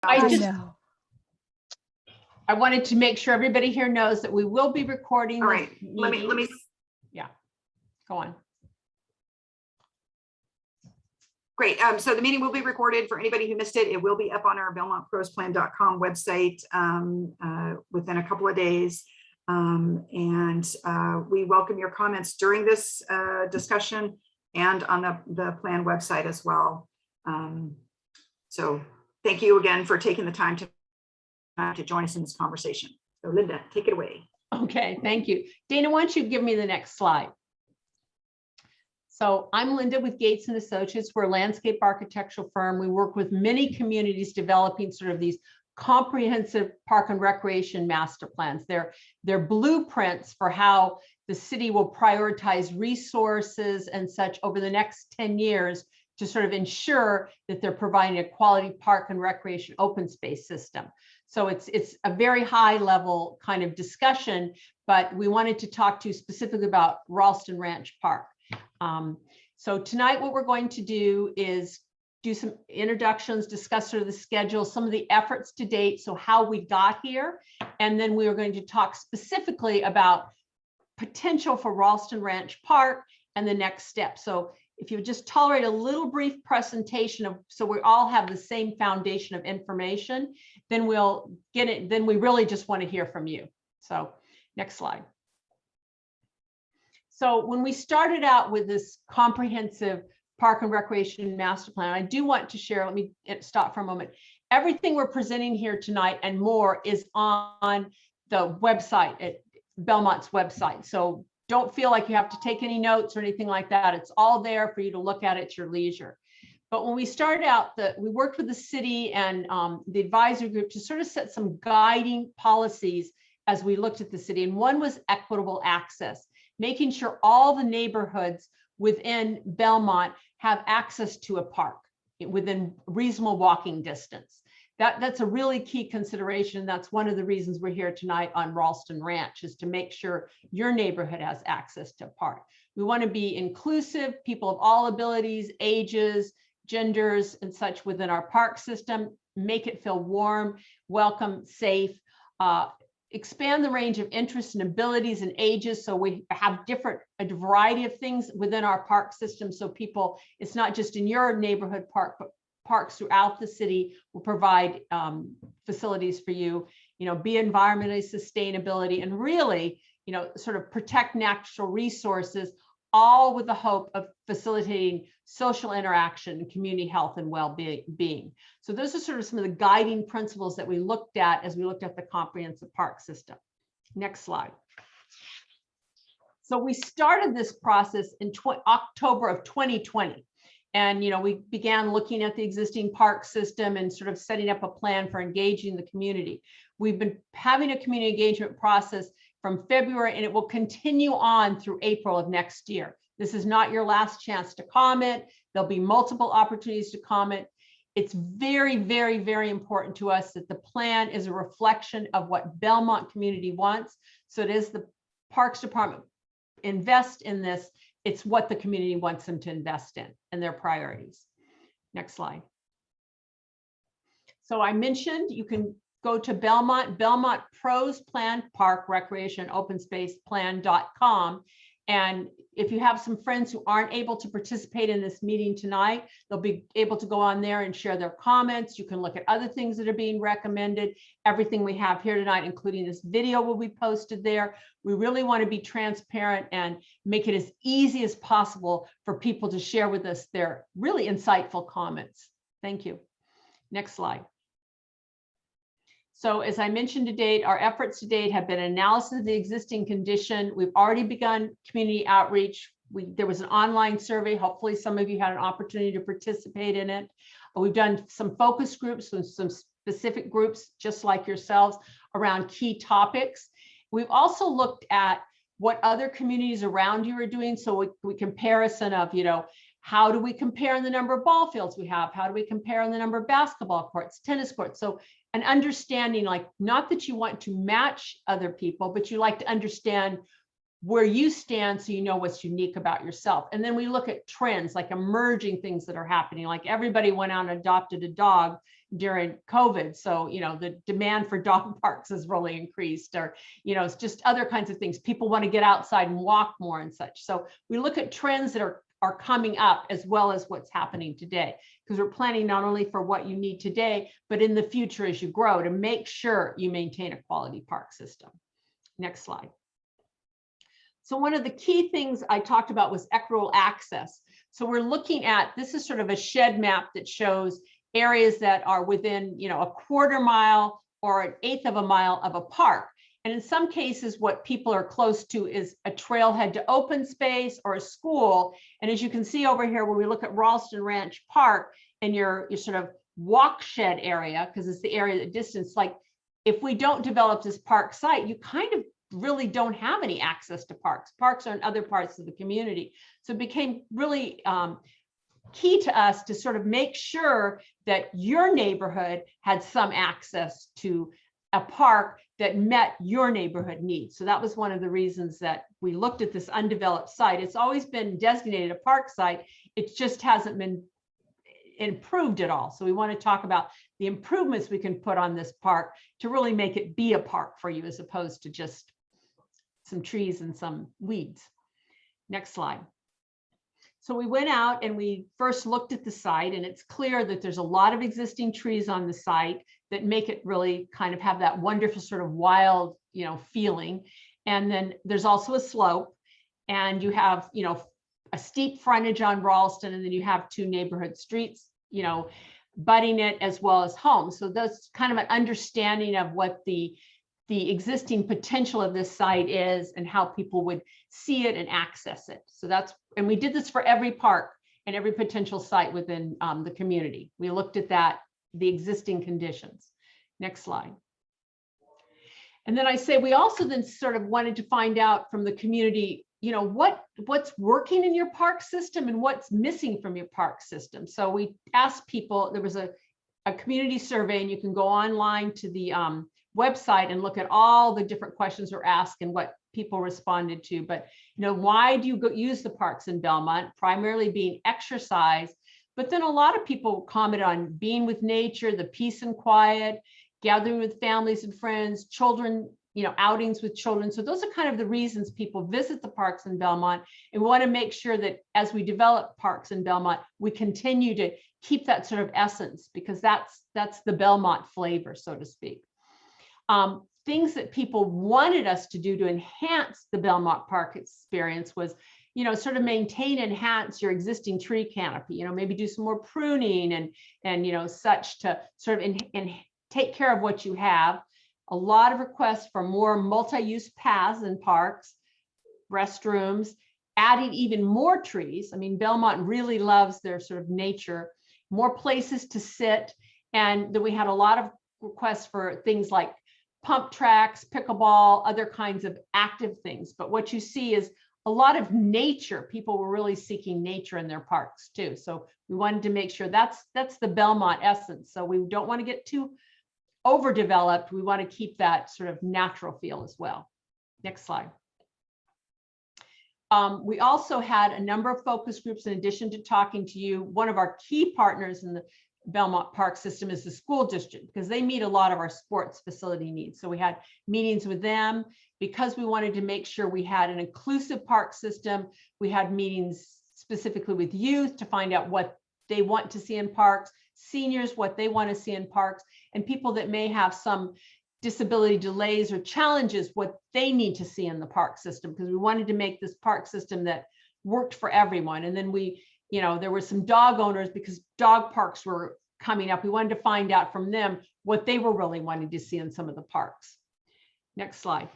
I wanted to make sure everybody here knows that we will be recording. All right, let me. Yeah, go on. Great. So the meeting will be recorded for anybody who missed it. It will be up on our BelmontProsPlan.com website within a couple of days. We welcome your comments during this discussion and on the plan website as well. So thank you again for taking the time to join us in this conversation. So Linda, take it away. Okay, thank you. Dana, why don't you give me the next slide? So I'm Linda with Gates and Associates. We're a landscape architectural firm. We work with many communities developing sort of these comprehensive park and recreation master plans. They're blueprints for how the city will prioritize resources and such over the next 10 years to sort of ensure that they're providing a quality park and recreation open space system. So it's a very high level kind of discussion, but we wanted to talk to you specifically about Ralston Ranch Park. So tonight what we're going to do is do some introductions, discuss sort of the schedule, some of the efforts to date, so how we got here, and then we are going to talk specifically about potential for Ralston Ranch Park and the next step. So if you just tolerate a little brief presentation of, so we all have the same foundation of information, then we'll get it. Then we really just want to hear from you. So next slide. So when we started out with this comprehensive park and recreation master plan, I do want to share, let me stop for a moment. Everything we're presenting here tonight and more is on the website, at Belmont's website. So don't feel like you have to take any notes or anything like that. It's all there for you to look at at your leisure. But when we started out, we worked with the city and the advisory group to sort of set some guiding policies as we looked at the city. And one was equitable access, making sure all the neighborhoods within Belmont have access to a park within reasonable walking distance. That's a really key consideration. That's one of the reasons we're here tonight on Ralston Ranch, is to make sure your neighborhood has access to a park. We want to be inclusive, people of all abilities, ages, genders, and such within our park system, make it feel warm, welcome, safe, expand the range of interests and abilities and ages. So we have a variety of things within our park system. So people, it's not just in your neighborhood park, but parks throughout the city will provide facilities for you, be environmentally sustainability and really, sort of protect natural resources, all with the hope of facilitating social interaction and community health and well-being. So those are sort of some of the guiding principles that we looked at as we looked at the comprehensive park system. Next slide. So we started this process in October of 2020. And, we began looking at the existing park system and sort of setting up a plan for engaging the community. We've been having a community engagement process from February, and it will continue on through April of next year. This is not your last chance to comment. There'll be multiple opportunities to comment. It's very, very, very important to us that the plan is a reflection of what Belmont community wants. So it is the Parks Department invest in this. It's what the community wants them to invest in and their priorities. Next slide. So I mentioned you can go to Belmont Pros Plan Park Recreation Open Space Plan.com. And if you have some friends who aren't able to participate in this meeting tonight, they'll be able to go on there and share their comments. You can look at other things that are being recommended. Everything we have here tonight, including this video, will be posted there. We really want to be transparent and make it as easy as possible for people to share with us their really insightful comments. Thank you. Next slide. So as I mentioned to date, our efforts to date have been analysis of the existing condition. We've already begun community outreach. There was an online survey. Hopefully some of you had an opportunity to participate in it. We've done some focus groups, some specific groups, just like yourselves, around key topics. We've also looked at what other communities around you are doing. So we comparison of, how do we compare in the number of ball fields we have? How do we compare in the number of basketball courts, tennis courts? So an understanding, like, not that you want to match other people, but you like to understand where you stand so you know what's unique about yourself. And then we look at trends, like emerging things that are happening, like everybody went out and adopted a dog during COVID. So, the demand for dog parks has really increased, or, it's just other kinds of things. People want to get outside and walk more and such. So we look at trends that are coming up as well as what's happening today, because we're planning not only for what you need today, but in the future as you grow, to make sure you maintain a quality park system. Next slide. So one of the key things I talked about was equitable access. So we're looking at, this is sort of a shed map that shows areas that are within, a quarter mile or an eighth of a mile of a park. And in some cases, what people are close to is a trailhead to open space or a school. And as you can see over here, when we look at Ralston Ranch Park and your sort of walk shed area, because it's the area at distance, like if we don't develop this park site, you kind of really don't have any access to parks. Parks are in other parts of the community. So it became really key to us to sort of make sure that your neighborhood had some access to a park that met your neighborhood needs. So that was one of the reasons that we looked at this undeveloped site. It's always been designated a park site. It just hasn't been improved at all. So we want to talk about the improvements we can put on this park to really make it be a park for you, as opposed to just some trees and some weeds. Next slide. So we went out and we first looked at the site, and it's clear that there's a lot of existing trees on the site that make it really kind of have that wonderful sort of wild, feeling. And then there's also a slope, and you have, a steep frontage on Ralston, and then you have two neighborhood streets, butting it, as well as homes. So that's kind of an understanding of what the existing potential of this site is and how people would see it and access it. So and we did this for every park and every potential site within the community. We looked at the existing conditions. Next slide. And then I say we also then sort of wanted to find out from the community, what's working in your park system and what's missing from your park system. So we asked people, there was a community survey, and you can go online to the website and look at all the different questions were asked and what people responded to. But why do you use the parks in Belmont? Primarily being exercise, but then a lot of people comment on being with nature, the peace and quiet, gathering with families and friends, children, outings with children. So those are kind of the reasons people visit the parks in Belmont, and we want to make sure that as we develop parks in Belmont, we continue to keep that sort of essence, because that's the Belmont flavor, so to speak. Things that people wanted us to do to enhance the Belmont Park experience was, sort of maintain, enhance your existing tree canopy, maybe do some more pruning and such to sort of and take care of what you have. A lot of requests for more multi-use paths in parks, restrooms, adding even more trees. I mean, Belmont really loves their sort of nature, more places to sit. And then we had a lot of requests for things like pump tracks, pickleball, other kinds of active things. But what you see is a lot of nature. People were really seeking nature in their parks too. So we wanted to make sure that's the Belmont essence. So we don't want to get too overdeveloped. We want to keep that sort of natural feel as well. Next slide. We also had a number of focus groups in addition to talking to you. One of our key partners in the Belmont Park system is the school district, because they meet a lot of our sports facility needs. So we had meetings with them because we wanted to make sure we had an inclusive park system. We had meetings specifically with youth to find out what they want to see in parks, seniors, what they want to see in parks, and people that may have some disability delays or challenges, what they need to see in the park system, because we wanted to make this park system that worked for everyone. And then there were some dog owners, because dog parks were coming up. We wanted to find out from them what they were really wanting to see in some of the parks. Next slide.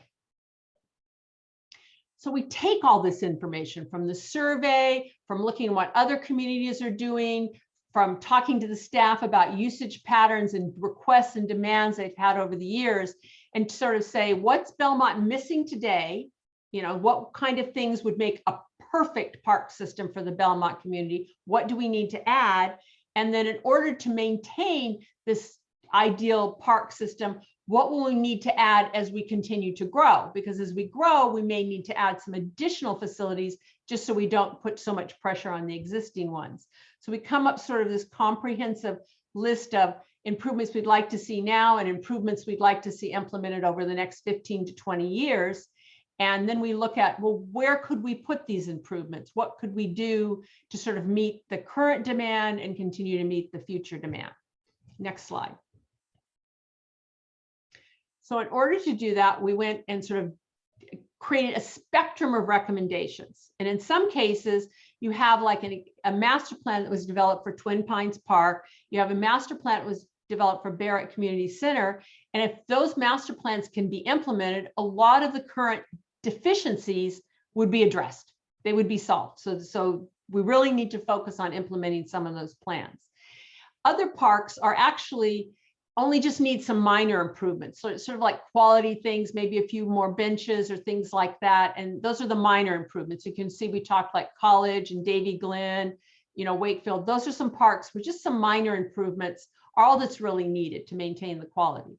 So we take all this information from the survey, from looking at what other communities are doing, from talking to the staff about usage patterns and requests and demands they've had over the years, and sort of say, what's Belmont missing today? What kind of things would make a perfect park system for the Belmont community? What do we need to add? And then in order to maintain this ideal park system, what will we need to add as we continue to grow? Because as we grow, we may need to add some additional facilities just so we don't put so much pressure on the existing ones. So we come up sort of this comprehensive list of improvements we'd like to see now and improvements we'd like to see implemented over the next 15 to 20 years. And then we look at, well, where could we put these improvements? What could we do to sort of meet the current demand and continue to meet the future demand? Next slide. So in order to do that, we went and sort of created a spectrum of recommendations. And in some cases, you have like a master plan that was developed for Twin Pines Park. You have a master plan that was developed for Barrett Community Center. And if those master plans can be implemented, a lot of the current deficiencies would be addressed. They would be solved. So we really need to focus on implementing some of those plans. Other parks are actually only just need some minor improvements. So it's sort of like quality things, maybe a few more benches or things like that. And those are the minor improvements. You can see we talked like College and Davy Glen, Wakefield. Those are some parks with just some minor improvements, all that's really needed to maintain the quality.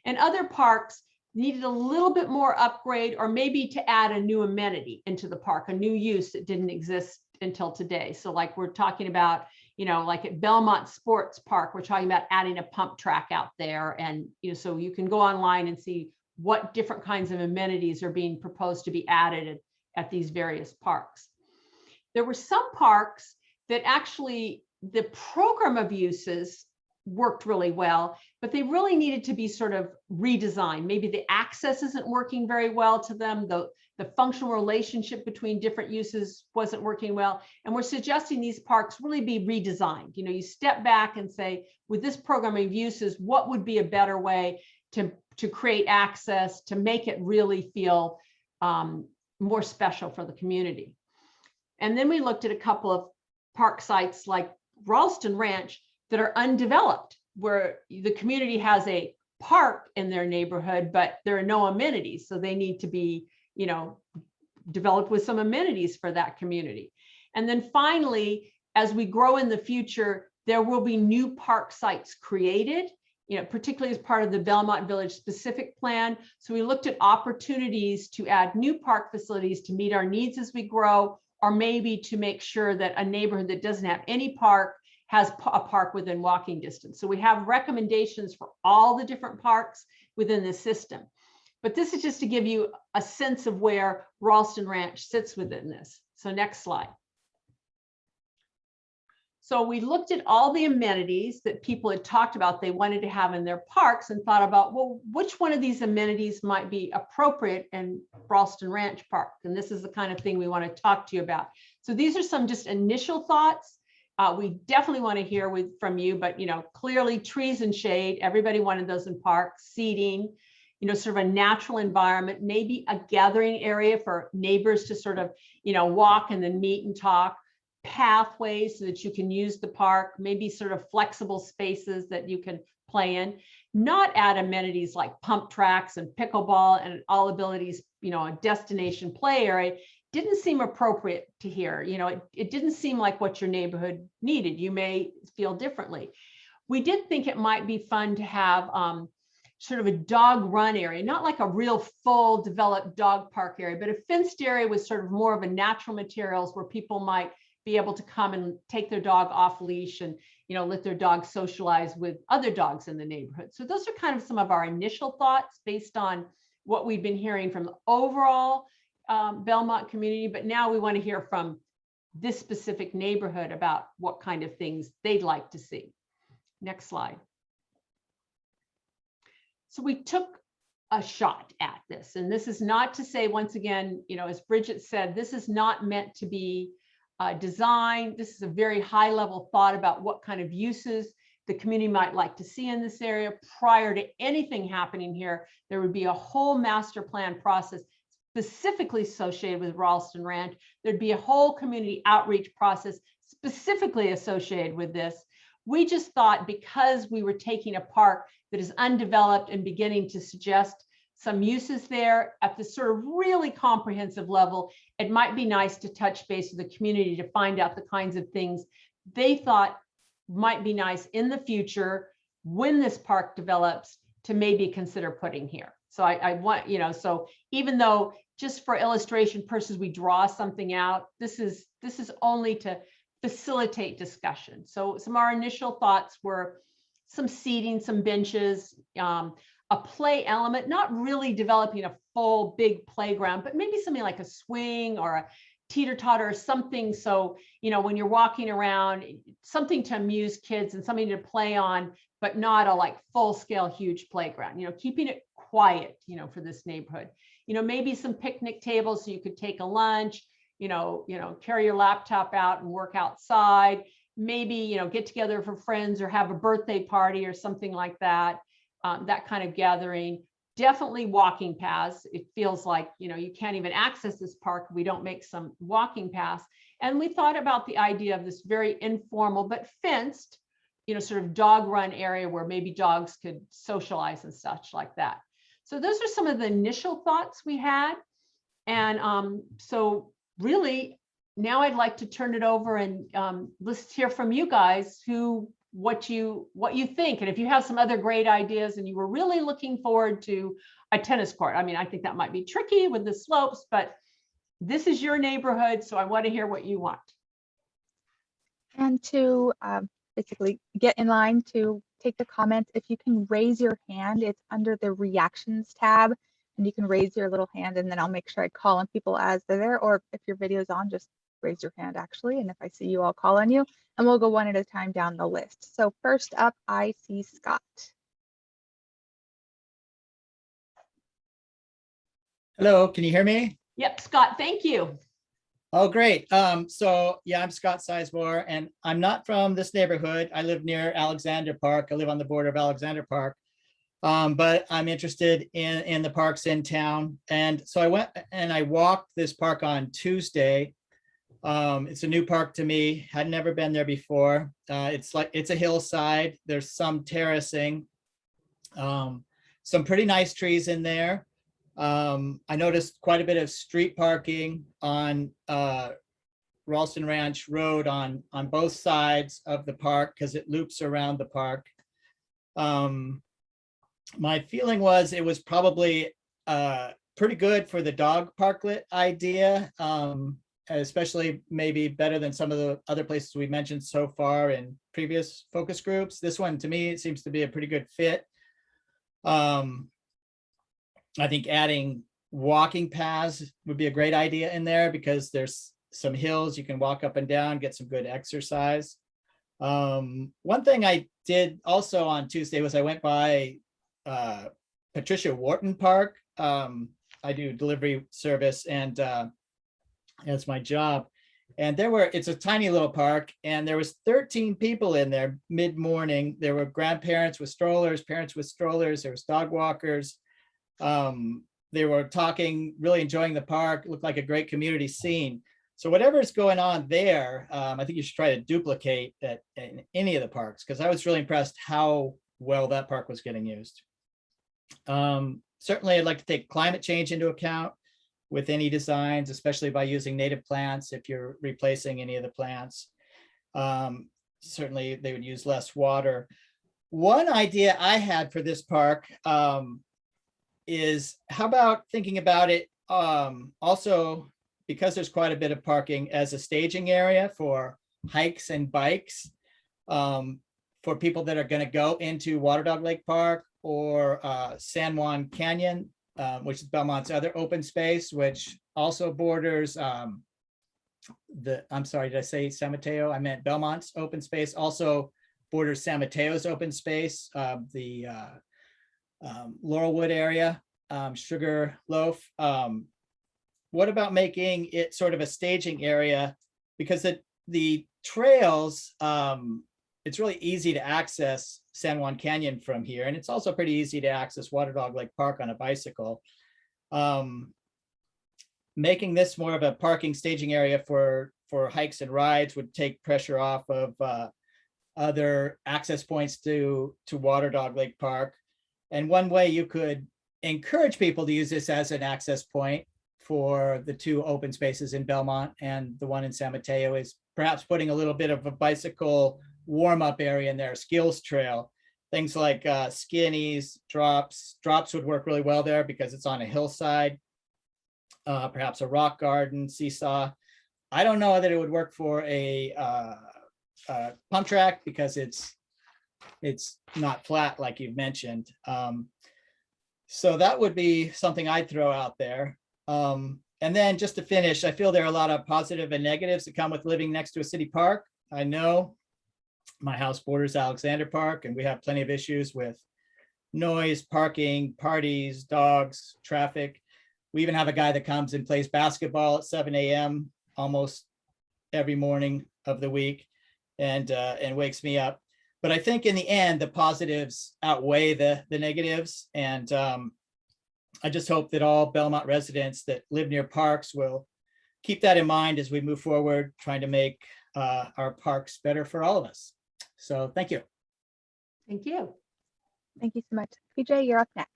And other parks needed a little bit more upgrade, or maybe to add a new amenity into the park, a new use that didn't exist until today. So like we're talking about, like at Belmont Sports Park, we're talking about adding a pump track out there. And, so you can go online and see what different kinds of amenities are being proposed to be added at these various parks. There were some parks that actually the program of uses worked really well, but they really needed to be sort of redesigned. Maybe the access isn't working very well to them. The functional relationship between different uses wasn't working well. And we're suggesting these parks really be redesigned. You step back and say, with this program of uses, what would be a better way to create access, to make it really feel more special for the community. And then we looked at a couple of park sites like Ralston Ranch that are undeveloped, where the community has a park in their neighborhood, but there are no amenities. So they need to be, developed with some amenities for that community. And then finally, as we grow in the future, there will be new park sites created, particularly as part of the Belmont Village specific plan. So we looked at opportunities to add new park facilities to meet our needs as we grow, or maybe to make sure that a neighborhood that doesn't have any park has a park within walking distance. So we have recommendations for all the different parks within the system. But this is just to give you a sense of where Ralston Ranch sits within this. So next slide. So we looked at all the amenities that people had talked about they wanted to have in their parks and thought about, well, which one of these amenities might be appropriate in Ralston Ranch Park? And this is the kind of thing we want to talk to you about. So these are some just initial thoughts. We definitely want to hear from you, but clearly trees and shade, everybody wanted those in parks, seating, sort of a natural environment, maybe a gathering area for neighbors to sort of, walk and then meet and talk, pathways so that you can use the park, maybe sort of flexible spaces that you can play in, not add amenities like pump tracks and pickleball and all abilities, a destination play area. Didn't seem appropriate to hear. It didn't seem like what your neighborhood needed. You may feel differently. We did think it might be fun to have sort of a dog run area, not like a real full developed dog park area, but a fenced area with sort of more of a natural materials where people might be able to come and take their dog off leash and let their dog socialize with other dogs in the neighborhood. So those are kind of some of our initial thoughts based on what we've been hearing from the overall Belmont community, but now we want to hear from this specific neighborhood about what kind of things they'd like to see. Next slide. So we took a shot at this, and this is not to say, once again, as Bridget said, this is not meant to be design. This is a very high level thought about what kind of uses the community might like to see in this area. Prior to anything happening here, there would be a whole master plan process specifically associated with Ralston Ranch. There'd be a whole community outreach process specifically associated with this. We just thought, because we were taking a park that is undeveloped and beginning to suggest some uses there at the sort of really comprehensive level, it might be nice to touch base with the community to find out the kinds of things they thought might be nice in the future when this park develops to maybe consider putting here. So I want, so even though just for illustration purposes, we draw something out, this is only to facilitate discussion. So some of our initial thoughts were some seating, some benches, a play element, not really developing a full big playground, but maybe something like a swing or a teeter-totter or something. So, when you're walking around, something to amuse kids and something to play on, but not a like full-scale huge playground, keeping it quiet, for this neighborhood. Maybe some picnic tables so you could take a lunch, carry your laptop out and work outside. Maybe, get together for friends or have a birthday party or something like that. That kind of gathering. Definitely walking paths. It feels like, you can't even access this park if we don't make some walking paths. And we thought about the idea of this very informal but fenced, sort of dog run area where maybe dogs could socialize and such like that. So those are some of the initial thoughts we had. And so really, now I'd like to turn it over and let's hear from you guys what you think. And if you have some other great ideas and you were really looking forward to a tennis court, I think that might be tricky with the slopes, but this is your neighborhood. So I want to hear what you want. And to basically get in line to take the comments, if you can raise your hand, it's under the reactions tab, and you can raise your little hand and then I'll make sure I call on people as they're there, or if your video's on, just raise your hand actually. And if I see you, I'll call on you and we'll go one at a time down the list. So first up, I see Scott. Hello, can you hear me? Yep, Scott, thank you. Oh, great. So yeah, I'm Scott Sizemore and I'm not from this neighborhood. I live near Alexander Park. I live on the border of Alexander Park. But I'm interested in the parks in town. And so I went and I walked this park on Tuesday. It's a new park to me, had never been there before. It's a hillside. There's some terracing, some pretty nice trees in there. I noticed quite a bit of street parking on Ralston Ranch Road on both sides of the park because it loops around the park. My feeling was it was probably pretty good for the dog parklet idea, especially maybe better than some of the other places we mentioned so far in previous focus groups. This one, to me, it seems to be a pretty good fit. I think adding walking paths would be a great idea in there because there's some hills you can walk up and down, get some good exercise. One thing I did also on Tuesday was I went by Patricia Wharton Park. I do delivery service and that's my job. And it's a tiny little park and there was 13 people in there mid-morning. There were grandparents with strollers, parents with strollers, there was dog walkers. They were talking, really enjoying the park. It looked like a great community scene. So whatever's going on there, I think you should try to duplicate that in any of the parks because I was really impressed how well that park was getting used. Certainly, I'd like to take climate change into account with any designs, especially by using native plants if you're replacing any of the plants. Certainly, they would use less water. One idea I had for this park is how about thinking about it also because there's quite a bit of parking as a staging area for hikes and bikes for people that are going to go into Water Dog Lake Park or San Juan Canyon, which is Belmont's other open space, which also borders I'm sorry, did I say San Mateo? I meant Belmont's open space, also borders San Mateo's open space, the Laurelwood area, Sugarloaf. What about making it sort of a staging area? Because the trails, it's really easy to access San Juan Canyon from here. And it's also pretty easy to access Water Dog Lake Park on a bicycle. Making this more of a parking staging area for hikes and rides would take pressure off of other access points to Water Dog Lake Park. And one way you could encourage people to use this as an access point for the two open spaces in Belmont and the one in San Mateo is perhaps putting a little bit of a bicycle warm-up area in there, skills trail, things like skinnies, drops. Drops would work really well there because it's on a hillside, perhaps a rock garden, seesaw. I don't know that it would work for a pump track because it's it's not flat like you've mentioned. So that would be something I'd throw out there. And then just to finish, I feel there are a lot of positive and negatives that come with living next to a city park. I know my house borders Alexander Park, and we have plenty of issues with noise, parking, parties, dogs, traffic. We even have a guy that comes and plays basketball at 7 a.m. almost every morning of the week and wakes me up. But I think in the end, the positives outweigh the negatives. And I just hope that all Belmont residents that live near parks will keep that in mind as we move forward, trying to make our parks better for all of us. So thank you. Thank you. Thank you so much. PJ, you're up next.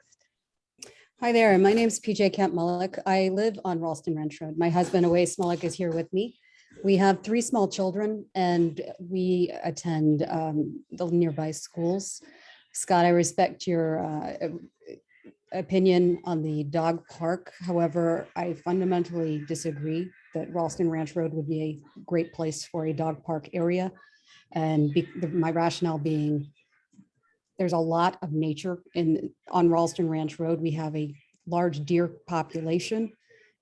Hi there, my name is PJ Kemp Mullock. I live on Ralston Ranch Road. My husband, Awais Mullock, is here with me. We have 3 small children and we attend the nearby schools. Scott, I respect your opinion on the dog park. However, I fundamentally disagree that Ralston Ranch Road would be a great place for a dog park area. And my rationale being, there's a lot of nature on Ralston Ranch Road. We have a large deer population.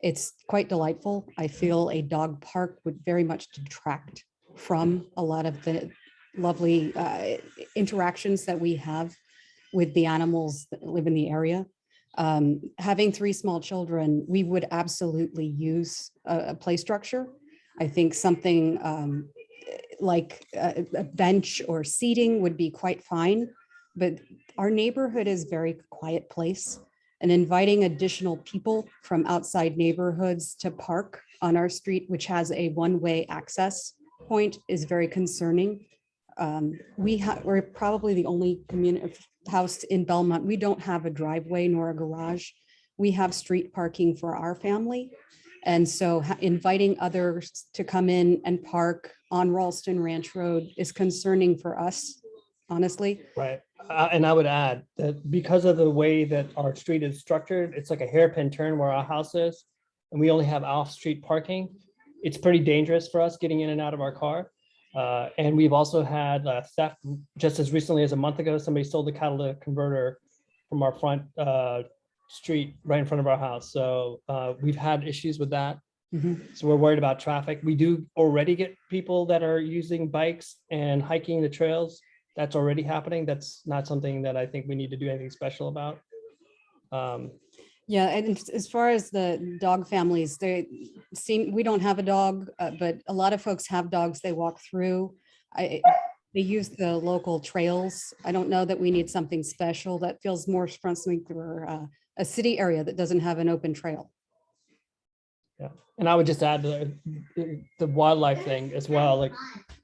It's quite delightful. I feel a dog park would very much detract from a lot of the lovely interactions that we have with the animals that live in the area. Having 3 small children, we would absolutely use a play structure. I think something like a bench or seating would be quite fine. But our neighborhood is a very quiet place, and inviting additional people from outside neighborhoods to park on our street, which has a one-way access point, is very concerning. We're probably the only community house in Belmont. We don't have a driveway nor a garage. We have street parking for our family. And so inviting others to come in and park on Ralston Ranch Road is concerning for us, honestly. Right. And I would add that because of the way that our street is structured, it's like a hairpin turn where our house is, and we only have off-street parking. It's pretty dangerous for us getting in and out of our car. And we've also had theft just as recently as a month ago. Somebody stole the catalytic converter from our front street right in front of our house. So we've had issues with that. So we're worried about traffic. We do already get people that are using bikes and hiking the trails. That's already happening. That's not something that I think we need to do anything special about. Yeah, and as far as the dog families, we don't have a dog, but a lot of folks have dogs they walk through. They use the local trails. I don't know that we need something special. That feels more something for a city area that doesn't have an open trail. Yeah, and I would just add the wildlife thing as well. Like,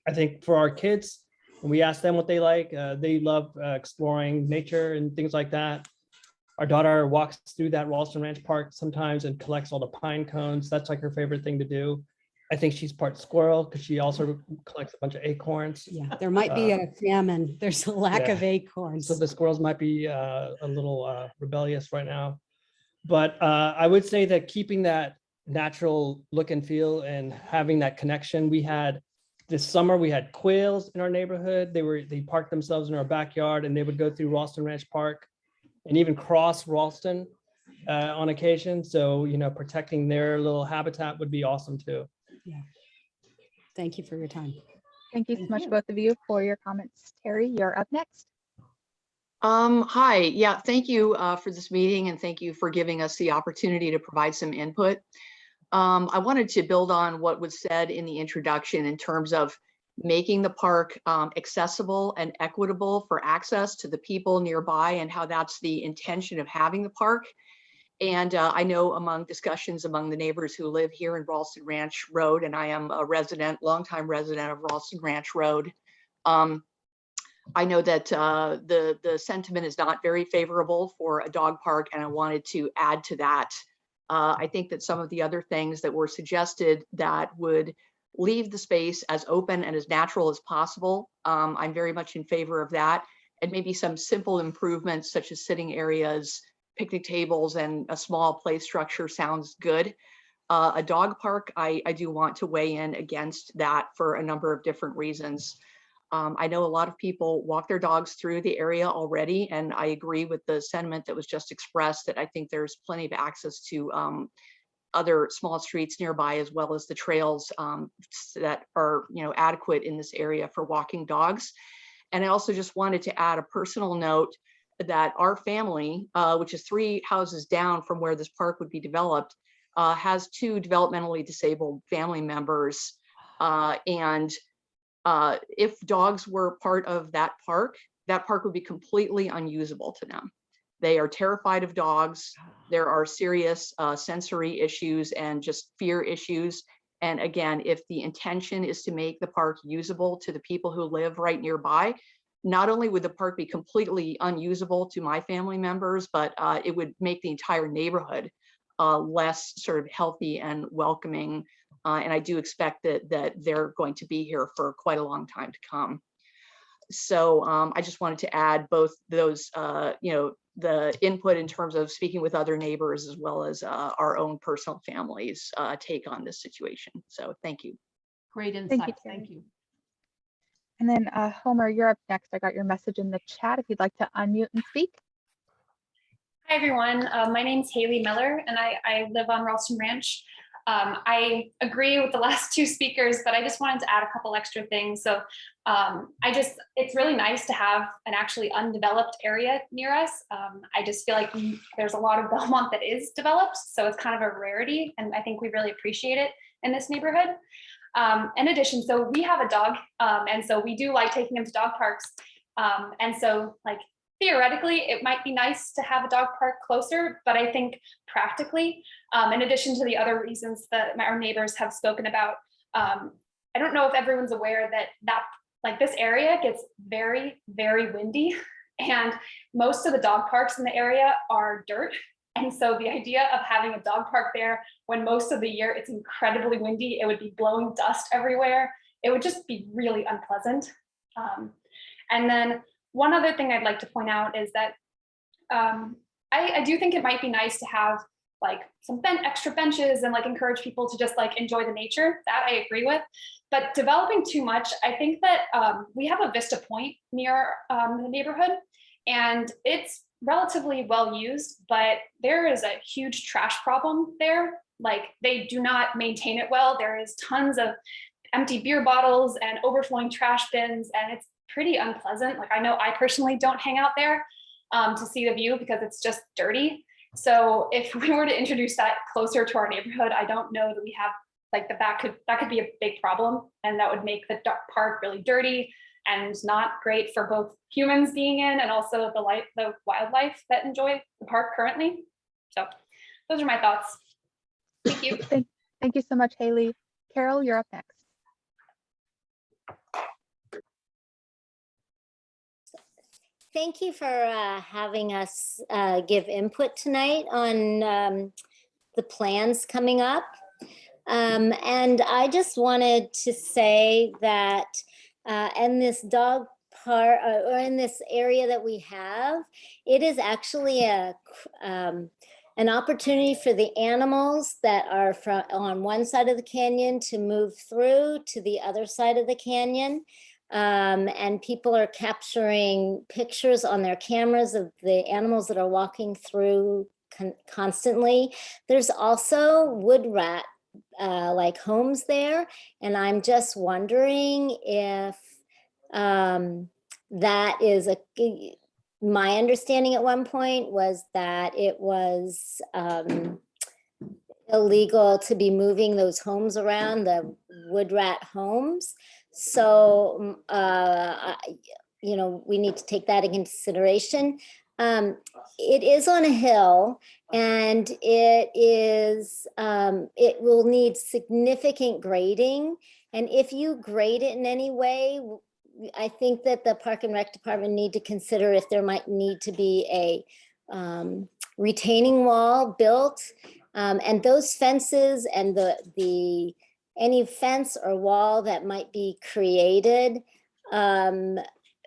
I think for our kids, when we ask them what they like, they love exploring nature and things like that. Our daughter walks through that Ralston Ranch Park sometimes and collects all the pine cones. That's like her favorite thing to do. I think she's part squirrel because she also collects a bunch of acorns. Yeah, there might be a famine. There's a lack of acorns. So the squirrels might be a little rebellious right now. But I would say that keeping that natural look and feel and having that connection, this summer we had quails in our neighborhood. They parked themselves in our backyard and they would go through Ralston Ranch Park and even cross Ralston on occasion. So, protecting their little habitat would be awesome too. Yeah. Thank you for your time. Thank you so much, both of you, for your comments. Terry, you're up next. Hi, yeah, thank you for this meeting and thank you for giving us the opportunity to provide some input. I wanted to build on what was said in the introduction in terms of making the park accessible and equitable for access to the people nearby and how that's the intention of having the park. And I know among discussions among the neighbors who live here in Ralston Ranch Road, and I am a longtime resident of Ralston Ranch Road, I know that the sentiment is not very favorable for a dog park, and I wanted to add to that. I think that some of the other things that were suggested that would leave the space as open and as natural as possible, I'm very much in favor of that. And maybe some simple improvements such as sitting areas, picnic tables, and a small play structure sounds good. A dog park, I do want to weigh in against that for a number of different reasons. I know a lot of people walk their dogs through the area already, and I agree with the sentiment that was just expressed that I think there's plenty of access to other small streets nearby, as well as the trails that are, adequate in this area for walking dogs. And I also just wanted to add a personal note that our family, which is 3 houses down from where this park would be developed, has 2 developmentally disabled family members. If dogs were part of that park would be completely unusable to them. They are terrified of dogs. There are serious sensory issues and just fear issues. And again, if the intention is to make the park usable to the people who live right nearby, not only would the park be completely unusable to my family members, but it would make the entire neighborhood less sort of healthy and welcoming. And I do expect that they're going to be here for quite a long time to come. So I just wanted to add both those, the input in terms of speaking with other neighbors, as well as our own personal families' take on this situation. So thank you. Great you, insight. Terry. Thank you. And then Homer, you're up next. I got your message in the chat if you'd like to unmute and speak. Hi, everyone. My name's Haley Miller, and I live on Ralston Ranch. I agree with the last 2 speakers, but I just wanted to add a couple extra things. So it's really nice to have an actually undeveloped area near us. I just feel like there's a lot of Belmont that is developed, so it's kind of a rarity, and I think we really appreciate it in this neighborhood. In addition, so we have a dog, and so we do like taking him to dog parks. And so theoretically, it might be nice to have a dog park closer, but I think practically, in addition to the other reasons that our neighbors have spoken about, I don't know if everyone's aware that this area gets very, very windy, and most of the dog parks in the area are dirt. And so the idea of having a dog park there when most of the year it's incredibly windy, it would be blowing dust everywhere. It would just be really unpleasant. And then one other thing I'd like to point out is that I do think it might be nice to have some extra benches and encourage people to just enjoy the nature. That I agree with. But developing too much, I think that we have a Vista Point near the neighborhood, and it's relatively well used, but there is a huge trash problem there. They do not maintain it well. There is tons of empty beer bottles and overflowing trash bins, and it's pretty unpleasant. I know I personally don't hang out there to see the view because it's just dirty. So if we were to introduce that closer to our neighborhood, I don't know that we have that could be a big problem, and that would make the park really dirty and not great for both humans being in and also the wildlife that enjoy the park currently. So those are my thoughts. Thank you. Thank you so much, Haley. Carol, you're up next. Thank you for having us give input tonight on the plans coming up. And I just wanted to say that in this dog park or in this area that we have, it is actually an opportunity for the animals that are on one side of the canyon to move through to the other side of the canyon. And people are capturing pictures on their cameras of the animals that are walking through constantly. There's also wood rat homes there, and I'm just wondering if that is my understanding at one point was that it was illegal to be moving those homes around, the wood rat homes. So, we need to take that into consideration. It is on a hill, and it will need significant grading. And if you grade it in any way, I think that the Park and Rec Department need to consider if there might need to be a retaining wall built. And those fences and any fence or wall that might be created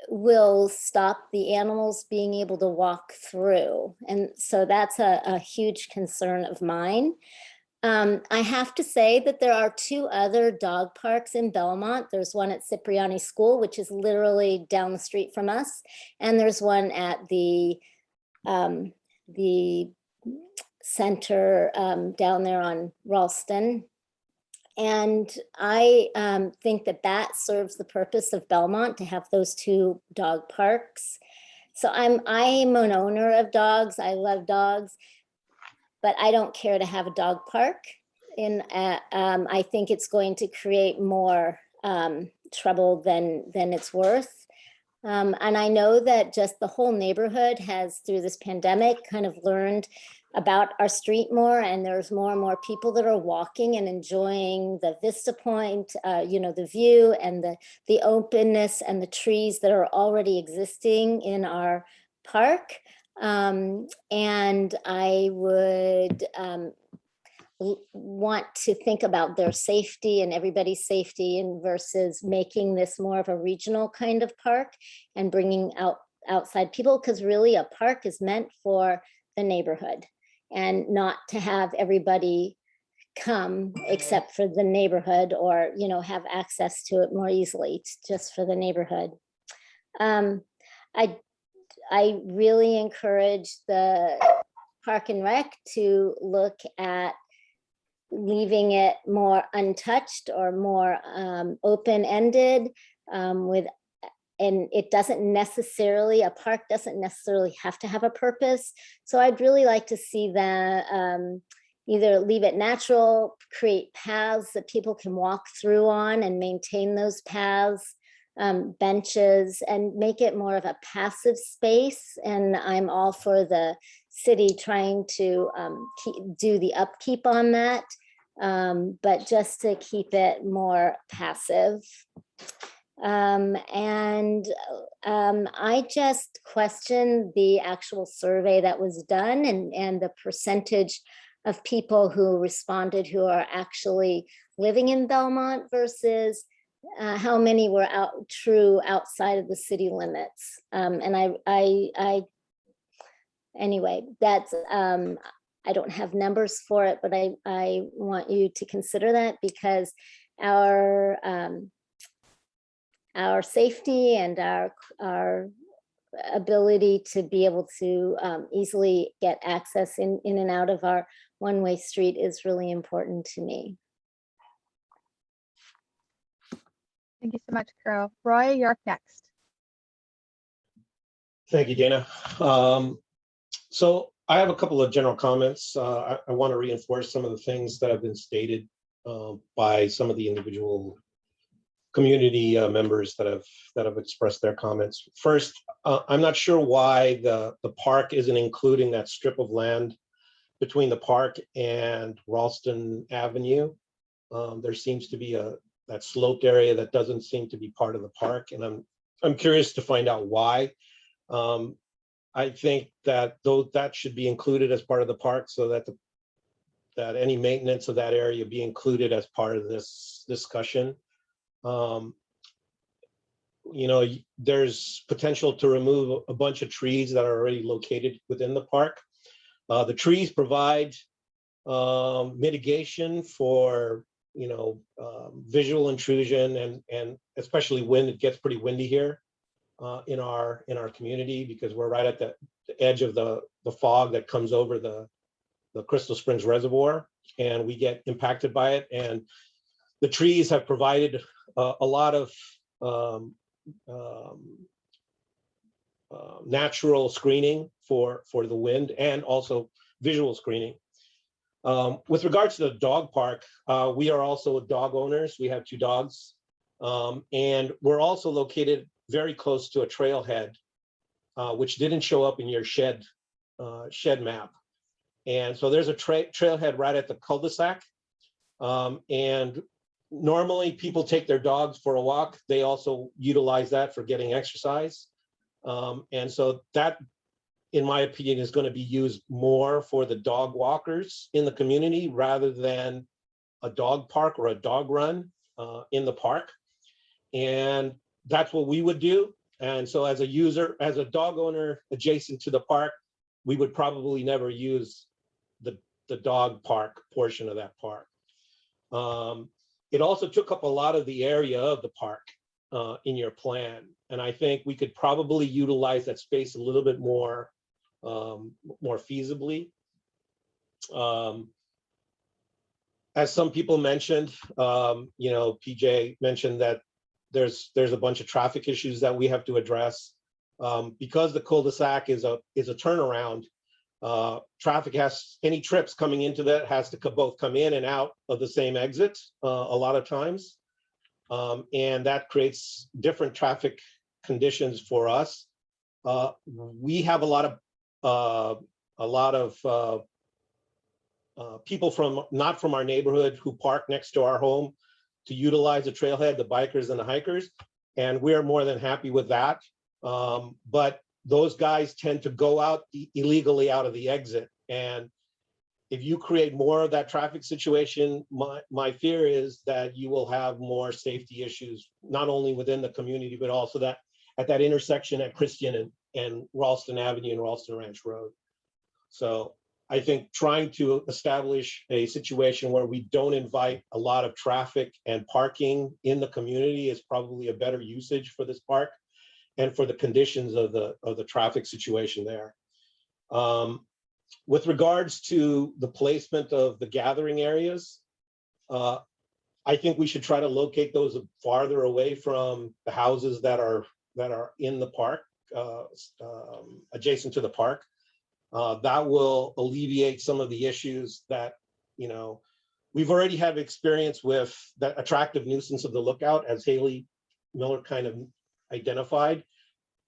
will stop the animals being able to walk through. And so that's a huge concern of mine. I have to say that there are 2 other dog parks in Belmont. There's one at Cipriani School, which is literally down the street from us. And there's one at the center down there on Ralston. And I think that that serves the purpose of Belmont to have those 2 dog parks. So I'm an owner of dogs. I love dogs, but I don't care to have a dog park. I think it's going to create more trouble than it's worth. And I know that just the whole neighborhood has, through this pandemic, kind of learned about our street more, and there's more and more people that are walking and enjoying the vista point, the view and the openness and the trees that are already existing in our park. And I would want to think about their safety and everybody's safety, and versus making this more of a regional kind of park and bringing outside people, because really a park is meant for the neighborhood and not to have everybody come except for the neighborhood, or have access to it more easily. It's just for the neighborhood. I really encourage the Park and Rec to look at leaving it more untouched or more open-ended and it doesn't necessarily, a park doesn't necessarily have to have a purpose. So I'd really like to see that either leave it natural, create paths that people can walk through on and maintain those paths, benches, and make it more of a passive space. And I'm all for the city trying to do the upkeep on that, but just to keep it more passive. I just questioned the actual survey that was done and the percentage of people who responded who are actually living in Belmont versus how many were outside of the city limits. Anyway, that's, I don't have numbers for it, but I want you to consider that, because our safety and our ability to be able to easily get access in and out of our one-way street is really important to me. Thank you so much, Carol. Roy, you're up next. Thank you, Dana. So I have a couple of general comments. I want to reinforce some of the things that have been stated by some of the individual community members that have expressed their comments. First, I'm not sure why the park isn't including that strip of land between the park and Ralston Avenue. There seems to be that sloped area that doesn't seem to be part of the park, and I'm curious to find out why. I think that that should be included as part of the park, so that that any maintenance of that area be included as part of this discussion. There's potential to remove a bunch of trees that are already located within the park. The trees provide mitigation for visual intrusion and especially when it gets pretty windy here in our community, because we're right at the edge of the fog that comes over the Crystal Springs Reservoir, and we get impacted by it. And the trees have provided a lot of natural screening for the wind, and also visual screening. With regards to the dog park, we are also dog owners. We have 2 dogs, and we're also located very close to a trailhead, which didn't show up in your shed map. And so there's a trailhead right at the cul-de-sac, and normally people take their dogs for a walk. They also utilize that for getting exercise. And so that, in my opinion, is going to be used more for the dog walkers in the community rather than a dog park or a dog run in the park. And that's what we would do. And so as a user, as a dog owner adjacent to the park, we would probably never use the dog park portion of that park. It also took up a lot of the area of the park in your plan. And I think we could probably utilize that space a little bit more, more feasibly. As some people mentioned, you know, PJ mentioned that there's a bunch of traffic issues that we have to address. Because the cul-de-sac is a turnaround, traffic has, any trips coming into that has to both come in and out of the same exit a lot of times. And that creates different traffic conditions for us. We have a lot of people from not from our neighborhood who park next to our home to utilize the trailhead, the bikers and the hikers, and we're more than happy with that. But those guys tend to go out illegally out of the exit, and if you create more of that traffic situation, my fear is that you will have more safety issues, not only within the community, but also that at that intersection at Christian and Ralston Avenue and Ralston Ranch Road. So I think trying to establish a situation where we don't invite a lot of traffic and parking in the community is probably a better usage for this park and for the conditions of the traffic situation there. With regards to the placement of the gathering areas, I think we should try to locate those farther away from the houses that are in the park, adjacent to the park. That will alleviate some of the issues that, you know, we've already had experience with that attractive nuisance of the lookout, as Haley Miller kind of identified.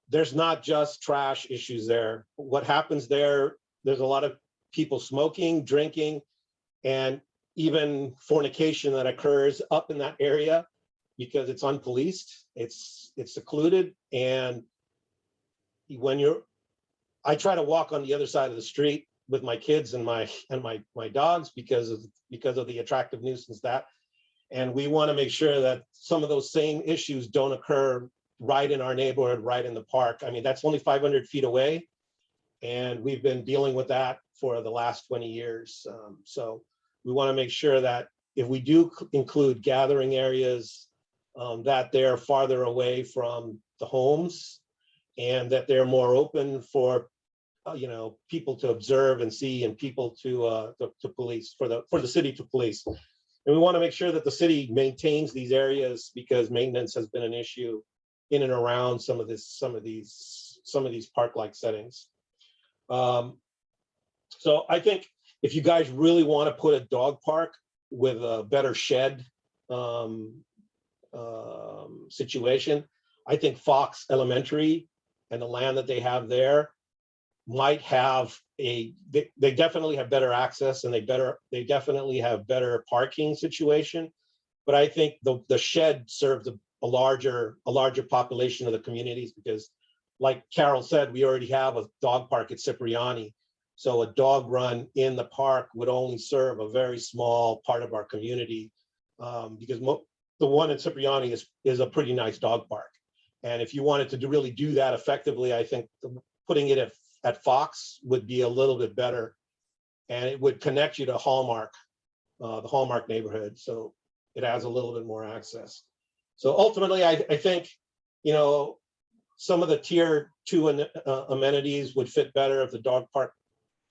There's not just trash issues there. What happens there, there's a lot of people smoking, drinking, and even fornication that occurs up in that area because it's unpoliced, it's secluded. And when I try to walk on the other side of the street with my kids and my dogs because of the attractive nuisance and we want to make sure that some of those same issues don't occur right in our neighborhood, right in the park. I mean, that's only 500 feet away, and we've been dealing with that for the last 20 years. So we want to make sure that if we do include gathering areas, that they're farther away from the homes and that they're more open for you know, people to observe and see, and people to police, for the city to police. And we want to make sure that the city maintains these areas because maintenance has been an issue in and around some of these park-like settings. So I think if you guys really want to put a dog park with a better shed situation, I think Fox Elementary and the land that they have there might have they definitely have better access, and they definitely have better parking situation. But I think the shed serves a larger population of the communities because, like Carol said, we already have a dog park at Cipriani. So a dog run in the park would only serve a very small part of our community because the one at Cipriani is a pretty nice dog park. And if you wanted to really do that effectively, I think putting it at Fox would be a little bit better, and it would connect you to Hallmark, the Hallmark neighborhood. So it has a little bit more access. So ultimately, I think, you know, some of the tier 2 amenities would fit better if the dog park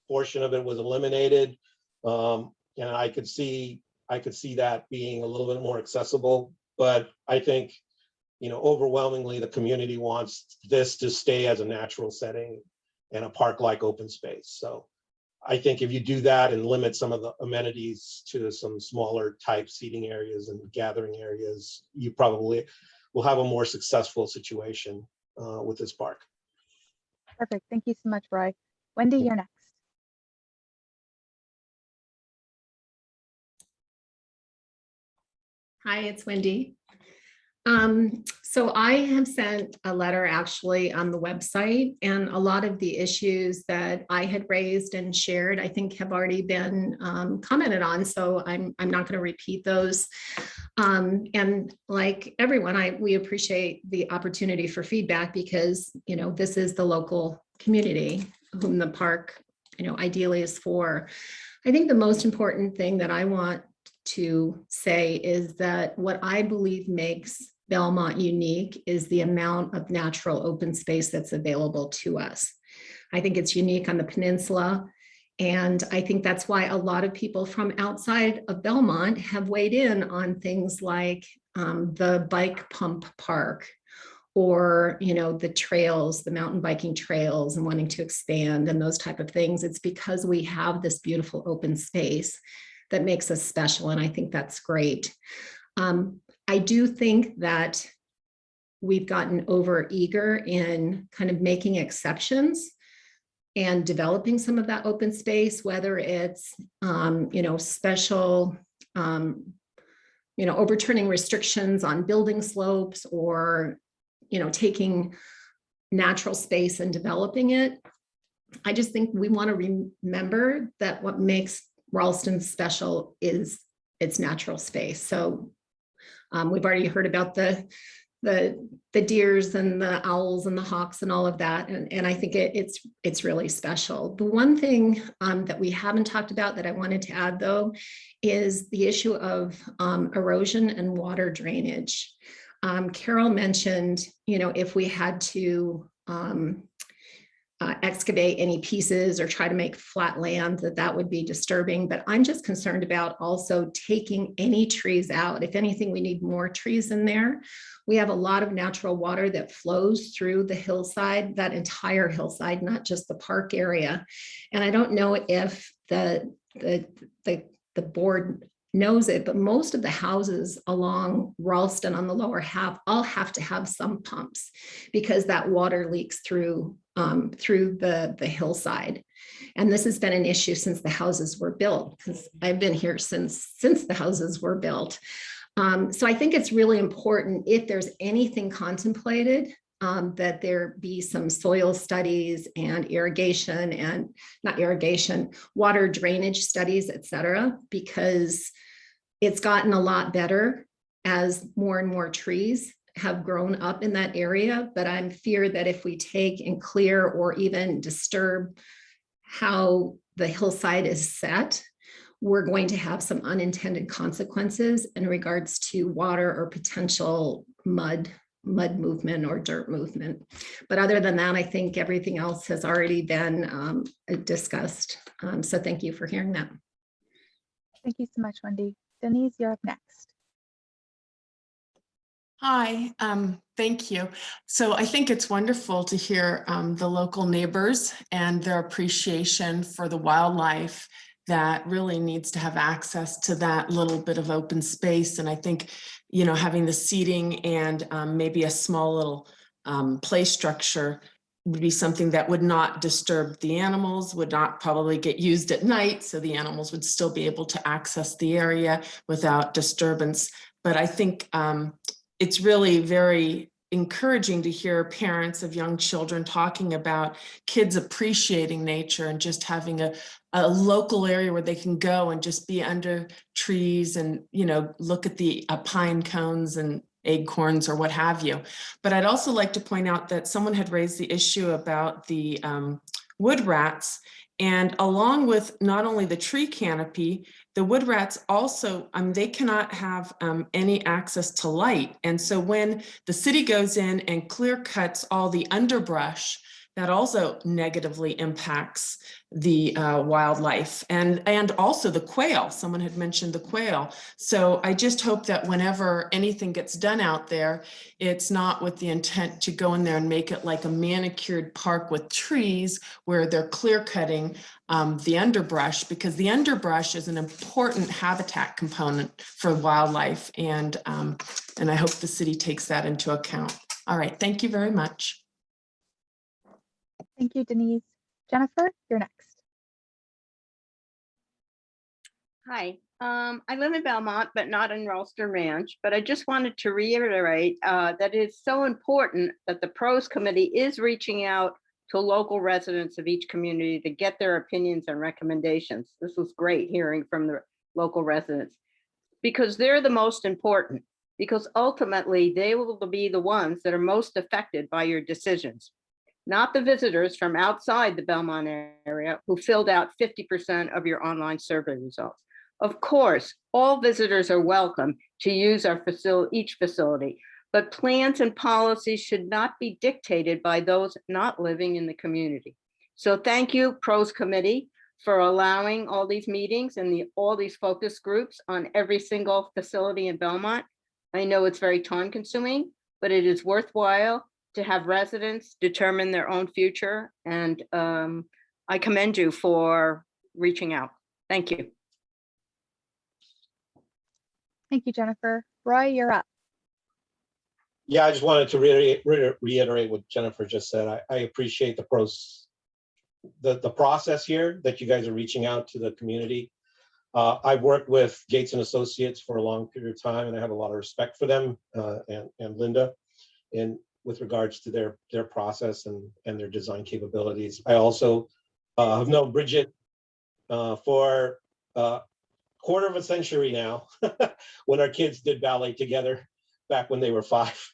portion of it was eliminated. And I could see that being a little bit more accessible, but I think, you know, overwhelmingly the community wants this to stay as a natural setting and a park-like open space. So I think if you do that and limit some of the amenities to some smaller type seating areas and gathering areas, you probably will have a more successful situation with this park. Perfect. Thank you so much, Roy. Wendy, you're next. Hi, it's Wendy. So I have sent a letter actually on the website, and a lot of the issues that I had raised and shared, I think have already been commented on. So I'm not going to repeat those. And like everyone, we appreciate the opportunity for feedback because, you know, this is the local community whom the park ideally is for. I think the most important thing that I want to say is that what I believe makes Belmont unique is the amount of natural open space that's available to us. I think it's unique on the peninsula. And I think that's why a lot of people from outside of Belmont have weighed in on things like the bike pump park, or the trails, the mountain biking trails, and wanting to expand and those type of things. It's because we have this beautiful open space that makes us special. And I think that's great. I do think that we've gotten over eager in kind of making exceptions and developing some of that open space, whether it's, special, overturning restrictions on building slopes, or taking natural space and developing it. I just think we want to remember that what makes Ralston special is its natural space. So we've already heard about the deers and the owls and the hawks and all of that. And I think it's really special. The one thing that we haven't talked about that I wanted to add, though, is the issue of erosion and water drainage. Carol mentioned, if we had to excavate any pieces or try to make flat land, that would be disturbing. But I'm just concerned about also taking any trees out. If anything, we need more trees in there. We have a lot of natural water that flows through the hillside, that entire hillside, not just the park area. And I don't know if the board knows it, but most of the houses along Ralston on the lower half all have to have sump pumps, because that water leaks through the hillside. And this has been an issue since the houses were built, because I've been here since the houses were built. So I think it's really important, if there's anything contemplated, that there be some soil studies and water drainage studies, et cetera, because it's gotten a lot better as more and more trees have grown up in that area. But I'm feared that if we take and clear or even disturb how the hillside is set, we're going to have some unintended consequences in regards to water or potential mud movement or dirt movement. But other than that, I think everything else has already been discussed. So thank you for hearing that. Thank you so much, Wendy. Denise, you're up next. Hi, thank you. So I think it's wonderful to hear the local neighbors and their appreciation for the wildlife that really needs to have access to that little bit of open space. And I think, having the seating and maybe a small little play structure would be something that would not disturb the animals, would not probably get used at night. So the animals would still be able to access the area without disturbance. But I think it's really very encouraging to hear parents of young children talking about kids appreciating nature and just having a local area where they can go and just be under trees and, look at the pine cones and acorns or what have you. But I'd also like to point out that someone had raised the issue about the wood rats. And along with not only the tree canopy, the wood rats also, they cannot have any access to light. And so when the city goes in and clear cuts all the underbrush, that also negatively impacts the wildlife and also the quail. Someone had mentioned the quail. So I just hope that whenever anything gets done out there, it's not with the intent to go in there and make it like a manicured park with trees where they're clear cutting the underbrush, because the underbrush is an important habitat component for wildlife. And I hope the city takes that into account. All right, thank you very much. Thank you, Denise. Jennifer, you're next. Hi, I live in Belmont, but not in Ralston Ranch. But I just wanted to reiterate that it's so important that the PROS committee is reaching out to local residents of each community to get their opinions and recommendations. This was great hearing from the local residents, because they're the most important, because ultimately they will be the ones that are most affected by your decisions. not the visitors from outside the Belmont area who filled out 50% of your online survey results. Of course, all visitors are welcome to use our each facility, but plans and policies should not be dictated by those not living in the community. So thank you, PROS Committee, for allowing all these meetings and all these focus groups on every single facility in Belmont. I know it's very time consuming, but it is worthwhile to have residents determine their own future. And I commend you for reaching out. Thank you. Thank you, Jennifer. Roy, you're up. Yeah, I just wanted to reiterate what Jennifer just said. I appreciate the process here that you guys are reaching out to the community. I've worked with Gates and Associates for a long period of time, and I have a lot of respect for them and Linda, and with regards to their process and their design capabilities. I also have known Bridget for quarter of a century now, when our kids did ballet together back when they were 5.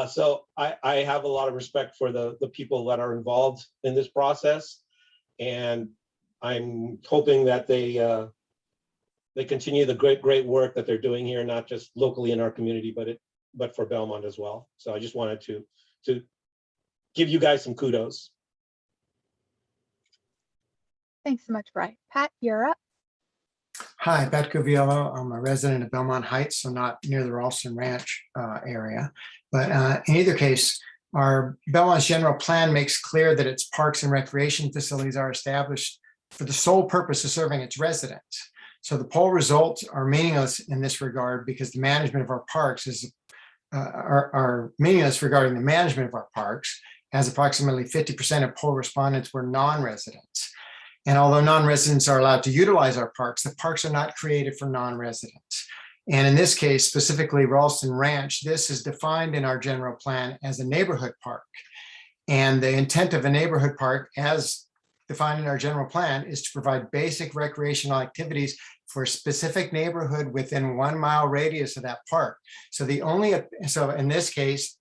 So I have a lot of respect for the people that are involved in this process, and I'm hoping that they continue the great work that they're doing here, not just locally in our community, but for Belmont as well. So I just wanted to give you guys some kudos. Thanks so much, Roy. Pat, you're up. Hi, Pat Coviello. I'm a resident of Belmont Heights, so not near the Ralston Ranch area. But in either case, our Belmont's general plan makes clear that its parks and recreation facilities are established for the sole purpose of serving its residents. So the poll results are meaningless in this regard because the management of our parks are meaningless regarding the management of our parks, as approximately 50% of poll respondents were non-residents. And although non-residents are allowed to utilize our parks, the parks are not created for non-residents. And in this case, specifically Ralston Ranch, this is defined in our general plan as a neighborhood park. And the intent of a neighborhood park, as defined in our general plan, is to provide basic recreational activities for a specific neighborhood within 1 mile radius of that park. So in this case,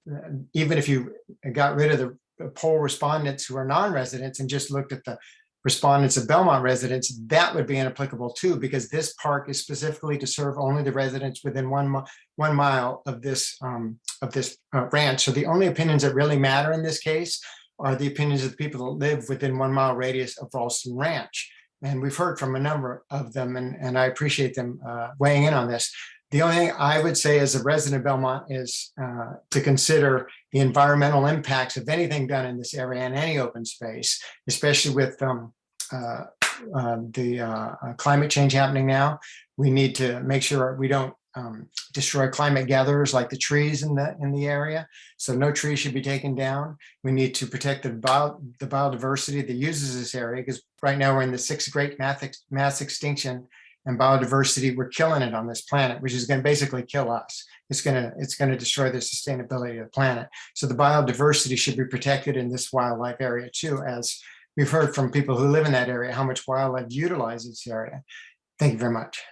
even if you got rid of the poll respondents who are non-residents and just looked at the respondents of Belmont residents, that would be inapplicable too, because this park is specifically to serve only the residents within 1 mile of this ranch. So the only opinions that really matter in this case are the opinions of the people that live within 1 mile radius of Ralston Ranch. And we've heard from a number of them, and I appreciate them weighing in on this. The only thing I would say as a resident of Belmont is to consider the environmental impacts of anything done in this area and any open space, especially with the climate change happening now. We need to make sure we don't destroy climate gatherers like the trees in the area. So no trees should be taken down. We need to protect the biodiversity that uses this area, because right now we're in the 6th great mass extinction, and biodiversity, we're killing it on this planet, which is going to basically kill us. It's going to destroy the sustainability of the planet. So the biodiversity should be protected in this wildlife area too, as we've heard from people who live in that area, how much wildlife utilizes this area. Thank you very much.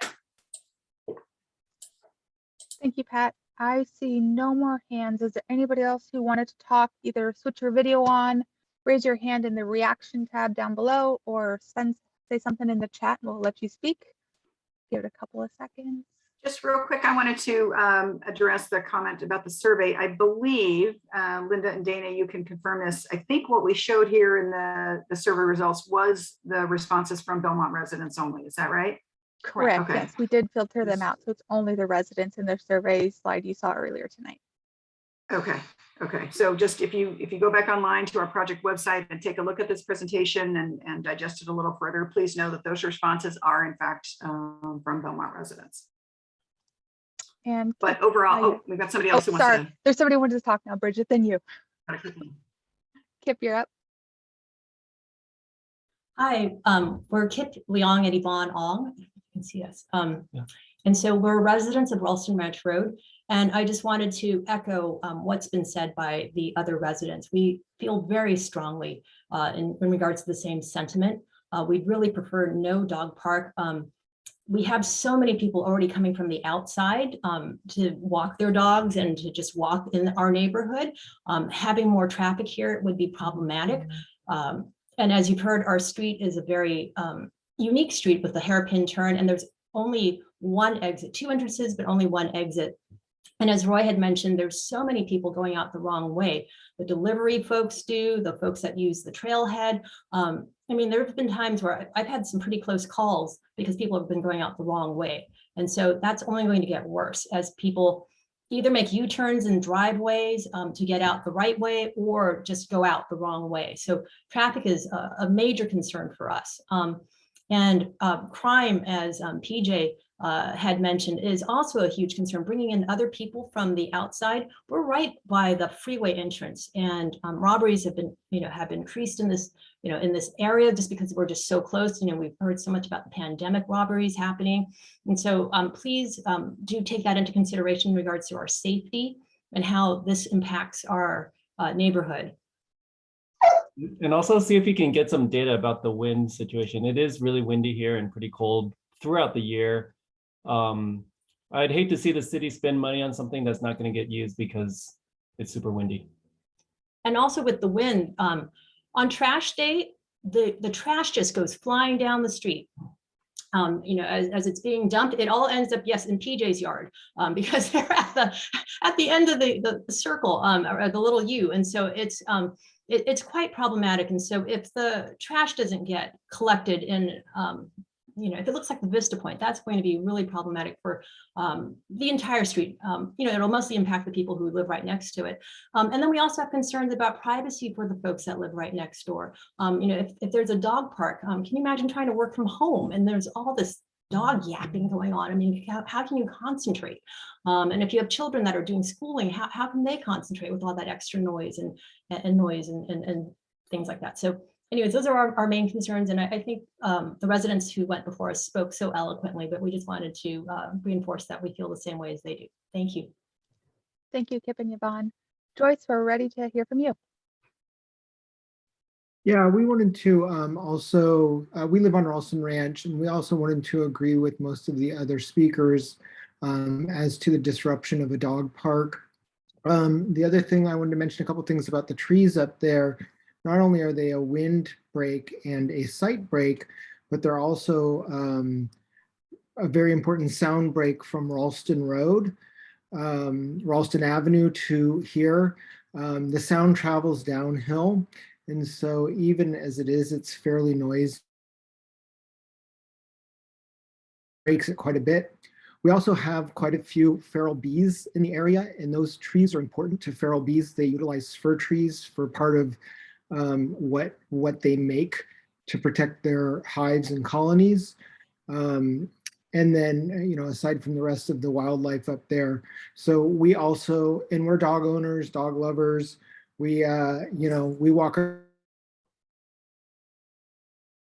Thank you, Pat. I see no more hands. Is there anybody else who wanted to talk? Either switch your video on, raise your hand in the reaction tab down below, or say something in the chat and we'll let you speak. Give it a couple of seconds. Just real quick, I wanted to address the comment about the survey. I believe, Linda and Dana, you can confirm this. I think what we showed here in the survey results was the responses from Belmont residents only. Is that right? Correct. Okay. Yes, we did filter them out. So it's only the residents in their survey slide you saw earlier tonight. Okay. Okay. So just if you go back online to our project website and take a look at this presentation and digest it a little further, please know that those responses are in fact from Belmont residents. But overall, we've got somebody else who wants to. There's somebody who wants to talk now, Bridget, then you. Kip, you're up. Hi, we're Kip Leong and Yvonne Ong. You can see us. And so we're residents of Ralston Ranch Road. And I just wanted to echo what's been said by the other residents. We feel very strongly in regards to the same sentiment. We'd really prefer no dog park. we have so many people already coming from the outside to walk their dogs and to just walk in our neighborhood. Having more traffic here would be problematic. And as you've heard, our street is a very unique street with a hairpin turn, and there's only one exit, 2 entrances, but only one exit. And as Roy had mentioned, there's so many people going out the wrong way. The delivery folks do, the folks that use the trailhead. I mean, there have been times where I've had some pretty close calls because people have been going out the wrong way. And so that's only going to get worse as people either make U-turns in driveways to get out the right way or just go out the wrong way. So traffic is a major concern for us. And crime, as PJ had mentioned, is also a huge concern. Bringing in other people from the outside. We're right by the freeway entrance, and robberies have been, have increased in this, in this area just because we're just so close. We've heard so much about the pandemic robberies happening, and so please do take that into consideration in regards to our safety and how this impacts our neighborhood. And also see if you can get some data about the wind situation. It is really windy here and pretty cold throughout the year. I'd hate to see the city spend money on something that's not going to get used because it's super windy. And also with the wind, on trash day, the trash just goes flying down the street. As it's being dumped, it all ends up, yes, in PJ's yard, because they're at the end of the circle, or the little U. And so it's quite problematic. And so if the trash doesn't get collected in, if it looks like the Vista Point, that's going to be really problematic for the entire street. It'll mostly impact the people who live right next to it. And then we also have concerns about privacy for the folks that live right next door. If there's a dog park, can you imagine trying to work from home and there's all this dog yapping going on? I mean, how can you concentrate? And if you have children that are doing schooling, how can they concentrate with all that extra noise and things like that? So anyways, those are our main concerns. And I think the residents who went before us spoke so eloquently, but we just wanted to reinforce that we feel the same way as they do. Thank you. Thank you, Kip and Yvonne. Joyce, we're ready to hear from you. Yeah, we wanted to also, we live on Ralston Ranch, and we also wanted to agree with most of the other speakers as to the disruption of a dog park. The other thing I wanted to mention a couple things about the trees up there. Not only are they a wind break and a sight break, but they're also a very important sound break from Ralston Road, Ralston Avenue to here. The sound travels downhill. And so even as it is, it's fairly noisy. Breaks it quite a bit. We also have quite a few feral bees in the area, and those trees are important to feral bees. They utilize fir trees for part of what they make to protect their hives and colonies. And then, aside from the rest of the wildlife up there. So we also, and we're dog owners, dog lovers. We, we walk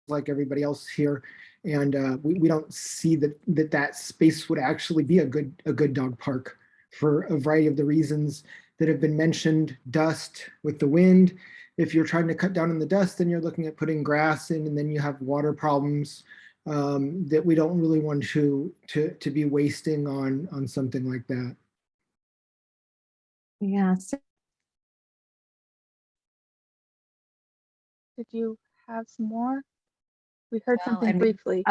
like everybody else here. And we don't see that space would actually be a good dog park for a variety of the reasons that have been mentioned. Dust with the wind. If you're trying to cut down on the dust, then you're looking at putting grass in, and then you have water problems that we don't really want to be wasting on something like that. Yeah. Did you have some more? We heard something briefly.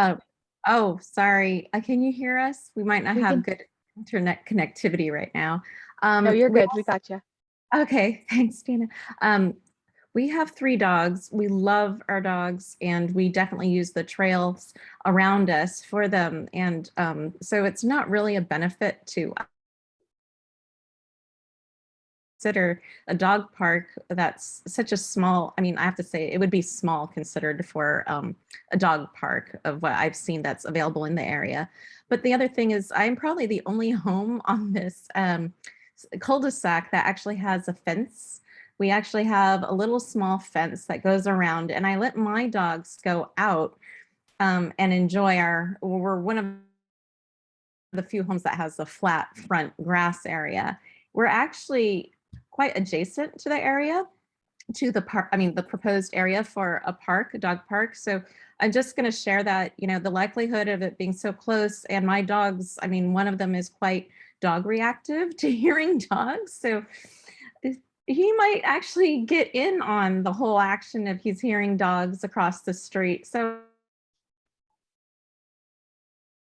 Oh, sorry. Can you hear us? We might not have good internet connectivity right now. No, you're good. We got you. Okay, thanks, Dana. We have 3 dogs. We love our dogs, and we definitely use the trails around us for them. And so it's not really a benefit to consider a dog park that's such a small, I mean, I have to say it would be small considered for a dog park of what I've seen that's available in the area. But the other thing is I'm probably the only home on this cul-de-sac that actually has a fence. We actually have a little small fence that goes around, and I let my dogs go out and enjoy we're one of the few homes that has a flat front grass area. We're actually quite adjacent to the area. to the park, I mean, the proposed area for a park, a dog park. So I'm just going to share that, you know, the likelihood of it being so close, and my dogs, I mean, one of them is quite dog reactive to hearing dogs. So he might actually get in on the whole action if he's hearing dogs across the street. So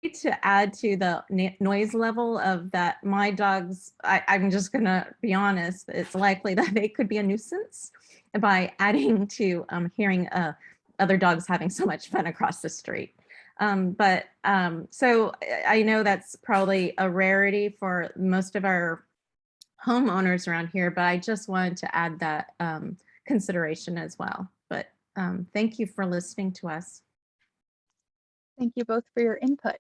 to add to the noise level of that, my dogs, I'm just gonna be honest, it's likely that they could be a nuisance by adding to hearing other dogs having so much fun across the street. So I know that's probably a rarity for most of our homeowners around here, but I just wanted to add that consideration as well. But thank you for listening to us. Thank you both for your input.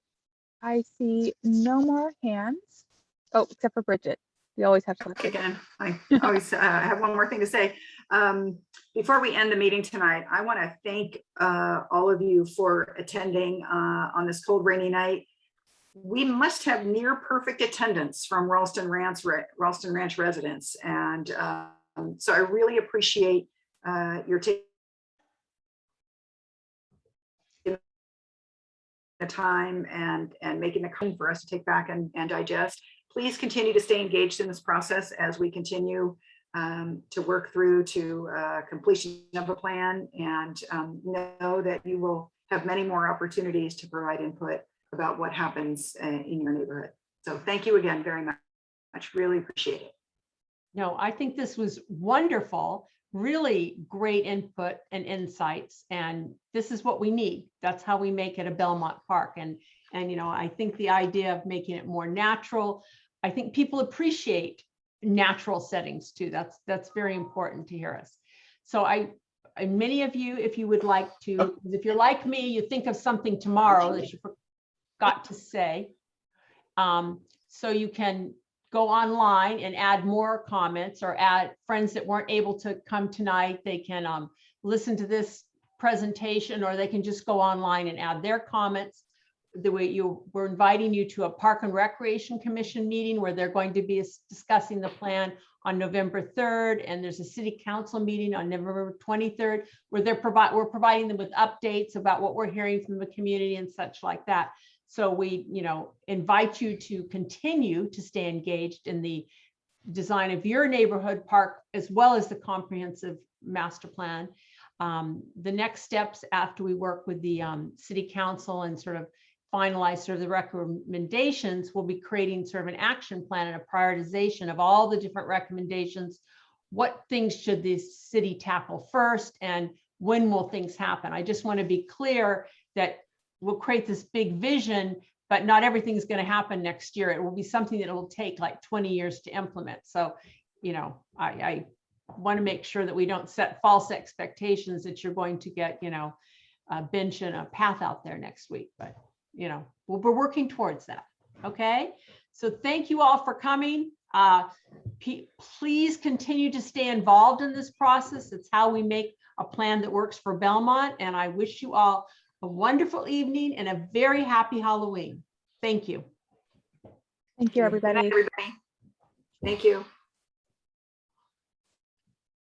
I see no more hands. Oh, except for Bridget. We always have something. Again, I always have one more thing to say. Before we end the meeting tonight, I want to thank all of you for attending on this cold, rainy night. We must have near perfect attendance from Ralston Ranch residents. And so I really appreciate your taking the time and making the time for us to take back and digest. Please continue to stay engaged in this process as we continue to work through to completion of a plan, and know that you will have many more opportunities to provide input about what happens in your neighborhood. So thank you again very much. Really appreciate it. No, I think this was wonderful, really great input and insights, and this is what we need. That's how we make it a Belmont Park. And you know, I think the idea of making it more natural, I think people appreciate natural settings too. That's very important to hear us. So and many of you, if you would like to, if you're like me, you think of something tomorrow that you forgot to say. So you can go online and add more comments, or add friends that weren't able to come tonight. They can listen to this presentation, or they can just go online and add their comments. The way we're inviting you to a Park and Recreation Commission meeting where they're going to be discussing the plan on November 3rd, and there's a City Council meeting on November 23rd where we're providing them with updates about what we're hearing from the community and such like that. So we, you know, invite you to continue to stay engaged in the design of your neighborhood park, as well as the comprehensive master plan. The next steps after we work with the City Council and sort of finalize sort of the recommendations, we'll be creating sort of an action plan and a prioritization of all the different recommendations. What things should the city tackle first, and when will things happen? I just want to be clear that we'll create this big vision, but not everything's going to happen next year. It will be something that will take like 20 years to implement. So, you know, I want to make sure that we don't set false expectations that you're going to get, you know, a bench and a path out there next week. But, you know, we're working towards that. Okay. So thank you all for coming. Please continue to stay involved in this process. It's how we make a plan that works for Belmont. And I wish you all a wonderful evening and a very happy Halloween. Thank you. Thank you, everybody. Good night, everybody. Thank you.